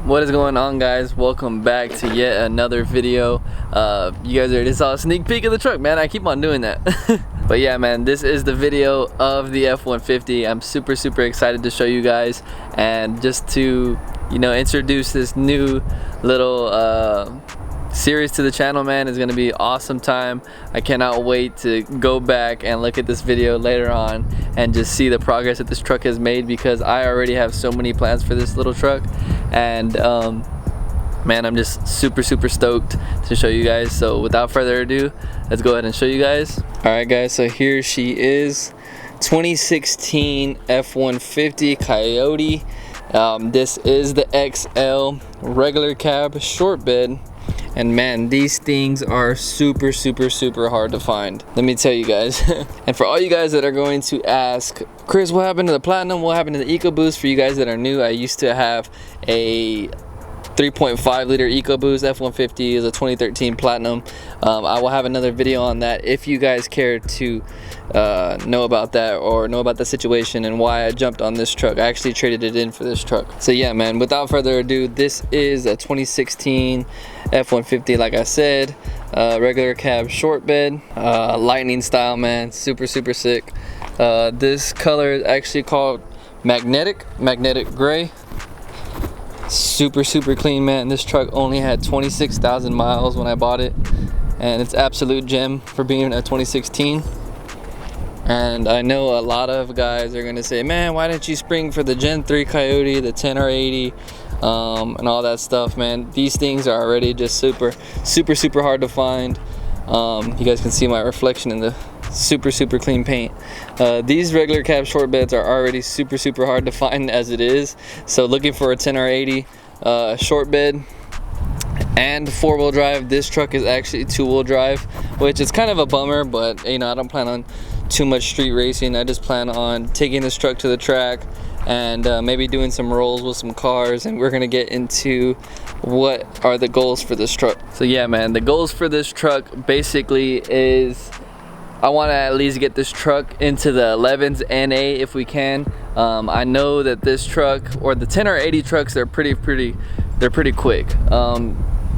What is going on, guys? Welcome back to yet another video. You guys already saw a sneak peek of the truck, man. I keep on doing that. But yeah, man, this is the video of the F-150. I'm super excited to show you guys, and just to, you know, introduce this new little series to the channel, man. Is gonna be an awesome time. I cannot wait to go back and look at this video later on and just see the progress that this truck has made, because I already have so many plans for this little truck. And man, I'm just super stoked to show you guys. So without further ado, let's go ahead and show you guys. All right, guys, so here she is, 2016 F-150 Coyote. This is the XL regular cab short bed. And man, these things are super hard to find, let me tell you guys. And for all you guys that are going to ask, Chris, what happened to the Platinum? What happened to the EcoBoost? For you guys that are new, I used to have a 3.5 liter EcoBoost. F-150 is a 2013 Platinum. I will have another video on that if you guys care to know about that, or know about the situation and why I jumped on this truck. I actually traded it in for this truck. So yeah, man, without further ado, this is a 2016 F-150, like I said, regular cab short bed, lightning style, man. Super sick. This color is actually called magnetic gray. Super clean, man. This truck only had 26,000 miles when I bought it, and it's absolute gem for being a 2016. And I know a lot of guys are gonna say, man, why didn't you spring for the Gen 3 Coyote, the 10R80, and all that stuff, man. These things are already just super hard to find. You guys can see my reflection in the super clean paint. These regular cab short beds are already super hard to find as it is. So looking for a 10R80 short bed and 4-wheel drive, this truck is actually 2-wheel drive, which is kind of a bummer, but you know, I don't plan on too much street racing. I just plan on taking this truck to the track and maybe doing some rolls with some cars, and we're gonna get into what are the goals for this truck. So yeah, man, the goals for this truck basically is I want to at least get this truck into the 11s NA if we can. I know that this truck, or the 10R80 trucks, they're pretty quick.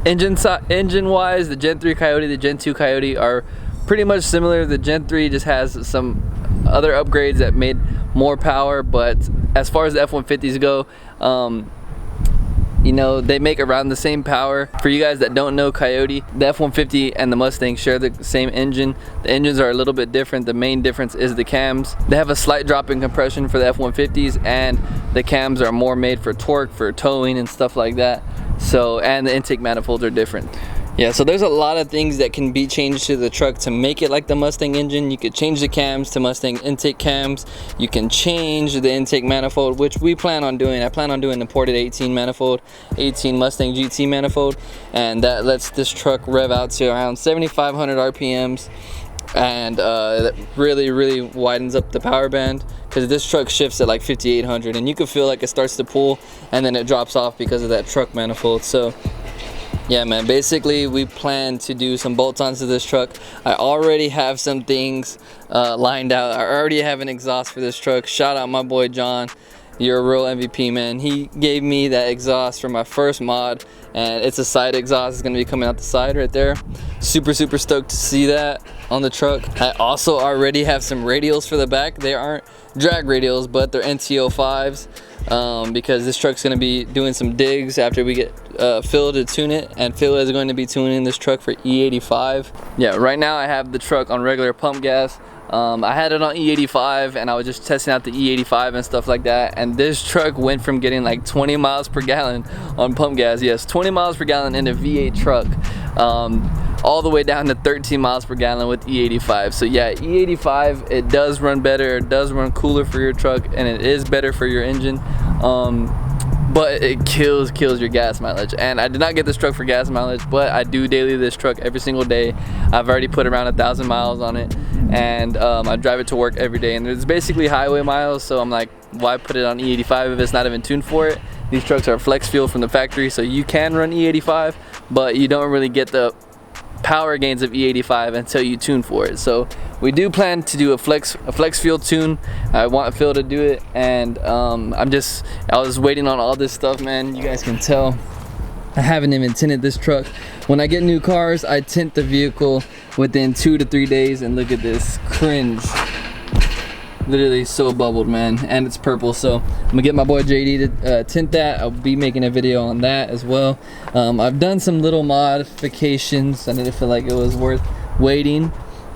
Engine wise, the Gen 3 Coyote, the Gen 2 Coyote are pretty much similar. The Gen 3 just has some other upgrades that made more power, but as far as the F-150s go, you know, they make around the same power. For you guys that don't know Coyote, the F-150 and the Mustang share the same engine. The engines are a little bit different. The main difference is the cams. They have a slight drop in compression for the F-150s, and the cams are more made for torque, for towing and stuff like that. So, and the intake manifolds are different. Yeah, so there's a lot of things that can be changed to the truck to make it like the Mustang engine. You could change the cams to Mustang intake cams. You can change the intake manifold, which we plan on doing. I plan on doing the ported 18 manifold, 18 Mustang GT manifold, and that lets this truck rev out to around 7,500 RPMs, and that really widens up the power band, because this truck shifts at like 5,800, and you can feel like it starts to pull and then it drops off because of that truck manifold. So yeah, man, basically we plan to do some bolt-ons to this truck. I already have some things lined out. I already have an exhaust for this truck. Shout out my boy John. You're a real MVP, man. He gave me that exhaust for my first mod, and it's a side exhaust. It's gonna be coming out the side right there. Super stoked to see that on the truck. I also already have some radials for the back. They aren't drag radials, but they're NTO5s. Because this truck's going to be doing some digs after we get Phil to tune it, and Phil is going to be tuning this truck for E85. Yeah, right now I have the truck on regular pump gas. I had it on E85, and I was just testing out the E85 and stuff like that, and this truck went from getting like 20 miles per gallon on pump gas, yes, 20 miles per gallon in a V8 truck, all the way down to 13 miles per gallon with E85. So yeah, E85, it does run better, it does run cooler for your truck, and it is better for your engine, but it kills your gas mileage. And I did not get this truck for gas mileage, but I do daily this truck every single day. I've already put around 1,000 miles on it, and I drive it to work every day, and it's basically highway miles. So I'm like, why put it on E85 if it's not even tuned for it? These trucks are flex fuel from the factory, so you can run E85, but you don't really get the power gains of E85 until you tune for it. So we do plan to do a flex fuel tune. I want Phil to do it, and I was waiting on all this stuff, man. You guys can tell I haven't even tinted this truck. When I get new cars, I tint the vehicle within 2 to 3 days, and look at this cringe. Literally so bubbled, man, and it's purple. So I'm gonna get my boy JD to tint that. I'll be making a video on that as well. I've done some little modifications. I didn't feel like it was worth waiting.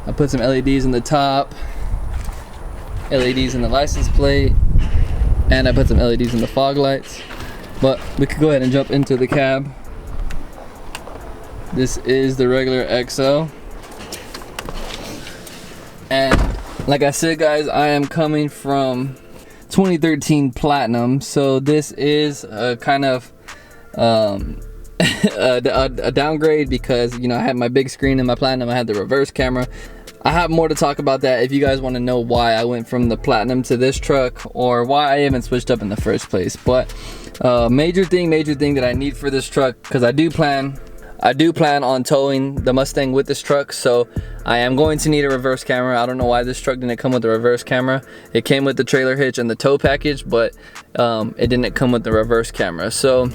I put some LEDs in the top, LEDs in the license plate, and I put some LEDs in the fog lights. But we could go ahead and jump into the cab. This is the regular XO, and like I said, guys, I am coming from 2013 Platinum, so this is a kind of a downgrade because, you know, I had my big screen in my Platinum. I had the reverse camera. I have more to talk about that if you guys want to know why I went from the Platinum to this truck, or why I even switched up in the first place. But major thing that I need for this truck, because I do plan on towing the Mustang with this truck, so I am going to need a reverse camera. I don't know why this truck didn't come with a reverse camera. It came with the trailer hitch and the tow package, but it didn't come with the reverse camera. So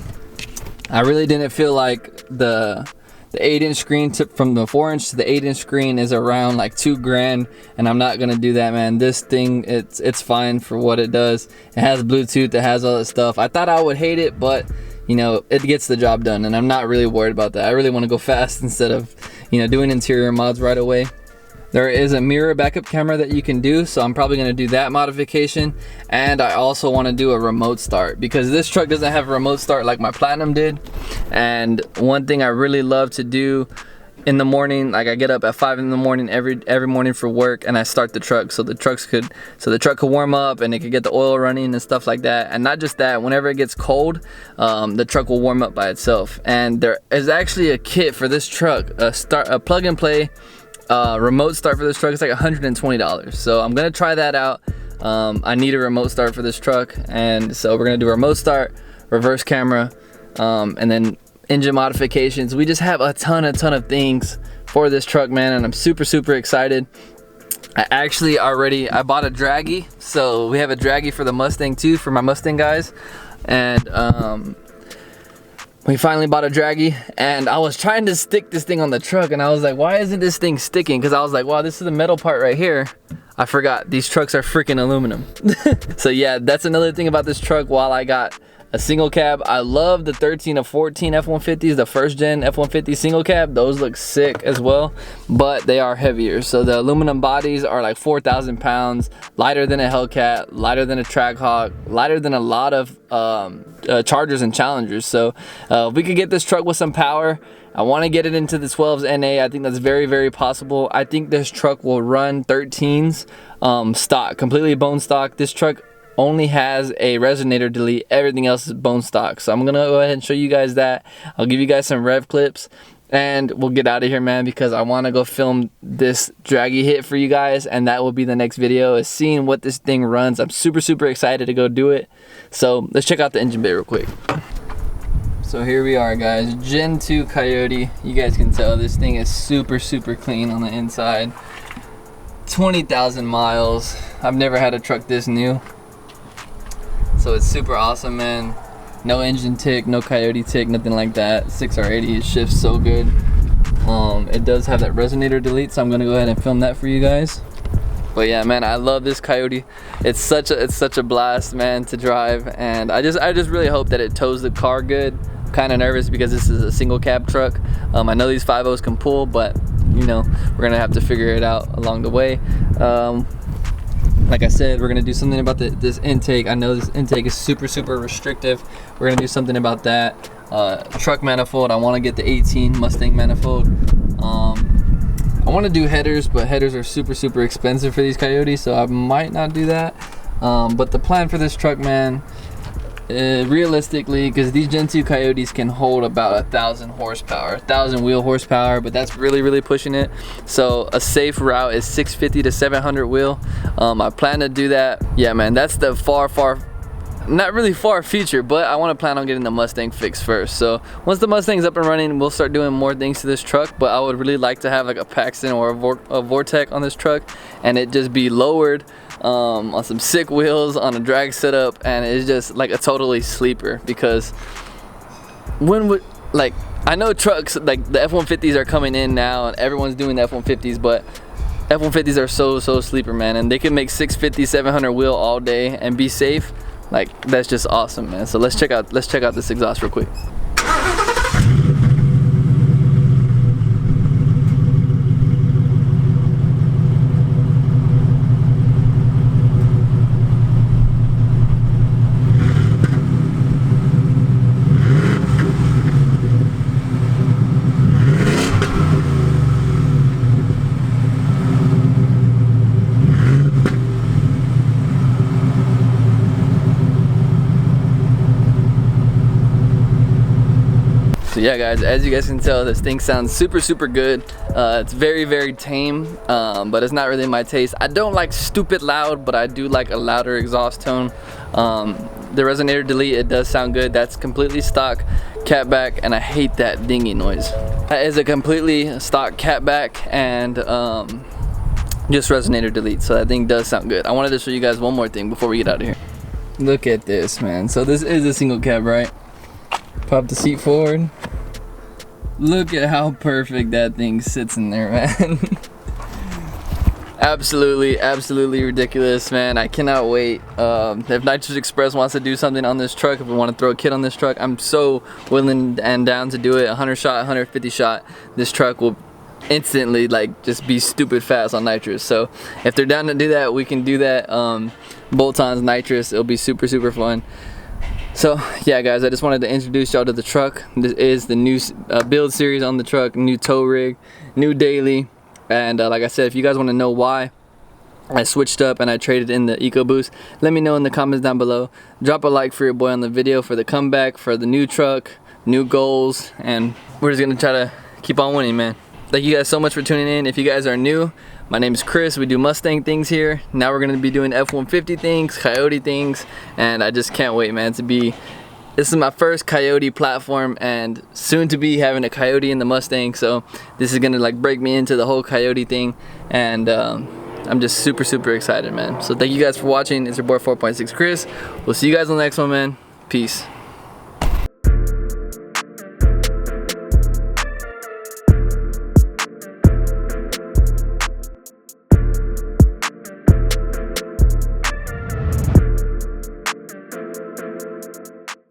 I really didn't feel like the 8-inch screen from the 4-inch to the 8-inch screen is around like $2 grand, and I'm not gonna do that, man. This thing, it's fine for what it does. It has Bluetooth, it has all that stuff. I thought I would hate it, but you know, it gets the job done, and I'm not really worried about that. I really want to go fast instead of, you know, doing interior mods right away. There is a mirror backup camera that you can do, so I'm probably going to do that modification. And I also want to do a remote start, because this truck doesn't have a remote start like my Platinum did. And one thing I really love to do in the morning, like I get up at 5 in the morning every morning for work, and I start the truck so the truck could warm up and it could get the oil running and stuff like that. And not just that, whenever it gets cold, the truck will warm up by itself. And there is actually a kit for this truck, a plug and play remote start for this truck. It's like $120, so I'm gonna try that out. I need a remote start for this truck, and so we're gonna do a remote start, reverse camera, and then engine modifications. We just have a ton of things for this truck, man, and I'm super excited. I bought a draggy, so we have a draggy for the Mustang too, for my Mustang guys. And we finally bought a draggy, and I was trying to stick this thing on the truck, and I was like, why isn't this thing sticking? Because I was like, wow, this is the metal part right here. I forgot these trucks are freaking aluminum. So yeah, that's another thing about this truck. While I got a single cab, I love the 13 of 14 F-150s, the first gen F-150 single cab. Those look sick as well, but they are heavier. So the aluminum bodies are like 4,000 pounds, lighter than a Hellcat, lighter than a Trackhawk, lighter than a lot of Chargers and Challengers. So if we could get this truck with some power, I want to get it into the 12s NA. I think that's very possible. I think this truck will run 13s stock, completely bone stock. This truck only has a resonator delete, everything else is bone stock. So I'm gonna go ahead and show you guys that. I'll give you guys some rev clips, and we'll get out of here, man, because I want to go film this draggy hit for you guys, and that will be the next video, is seeing what this thing runs. I'm super excited to go do it. So let's check out the engine bay real quick. So here we are, guys, Gen 2 Coyote. You guys can tell this thing is super clean on the inside. 20,000 miles. I've never had a truck this new, so it's super awesome, man. No engine tick, no Coyote tick, nothing like that. 6R80, it shifts so good. It does have that resonator delete, so I'm gonna go ahead and film that for you guys. But yeah, man, I love this Coyote. It's such a blast, man, to drive, and I just really hope that it tows the car good. I'm kind of nervous because this is a single cab truck. I know these 5.0s can pull, but you know, we're gonna have to figure it out along the way. Like I said, we're gonna do something about this intake. I know this intake is super restrictive. We're gonna do something about that. Truck manifold, I want to get the 18 Mustang manifold. I want to do headers, but headers are super expensive for these Coyotes, so I might not do that. But the plan for this truck, man, realistically, because these Gen 2 Coyotes can hold about 1,000 horsepower, 1,000 wheel horsepower, but that's really pushing it. So a safe route is 650 to 700 wheel. I plan to do that. Yeah, man, that's the far not really far future, but I want to plan on getting the Mustang fixed first. So once the Mustang's up and running, we'll start doing more things to this truck. But I would really like to have like a Paxton or a Vortec on this truck, and it just be lowered on some sick wheels on a drag setup, and it's just like a totally sleeper. Because when would, like, I know trucks like the F150s are coming in now and everyone's doing the F150s, but F150s are so sleeper, man, and they can make 650, 700 wheel all day and be safe. Like, that's just awesome, man. So let's check out this exhaust real quick. So yeah, guys, as you guys can tell, this thing sounds super good. It's very tame, but it's not really my taste. I don't like stupid loud, but I do like a louder exhaust tone. The resonator delete, it does sound good. That's completely stock catback, and I hate that dingy noise. That is a completely stock catback and just resonator delete, so that thing does sound good. I wanted to show you guys one more thing before we get out of here. Look at this, man. So this is a single cab, right? Pop the seat forward. Look at how perfect that thing sits in there, man. Absolutely ridiculous, man. I cannot wait. If Nitrous Express wants to do something on this truck, if we want to throw a kit on this truck, I'm so willing and down to do it. 100 shot, 150 shot. This truck will instantly like just be stupid fast on nitrous. So if they're down to do that, we can do that. Bolt-ons, nitrous, it'll be super fun. So yeah, guys, I just wanted to introduce y'all to the truck. This is the new build series on the truck, new tow rig, new daily, and like I said, if you guys want to know why I switched up and I traded in the EcoBoost, let me know in the comments down below. Drop a like for your boy on the video, for the comeback, for the new truck, new goals, and we're just gonna try to keep on winning, man. Thank you guys so much for tuning in. If you guys are new, my name is Chris. We do Mustang things here. Now we're gonna be doing F150 things, Coyote things, and I just can't wait, man, this is my first Coyote platform, and soon to be having a Coyote in the Mustang, so this is gonna like break me into the whole Coyote thing, and I'm just super excited, man. So thank you guys for watching. It's your boy 4.6 Chris. We'll see you guys on the next one, man. Peace.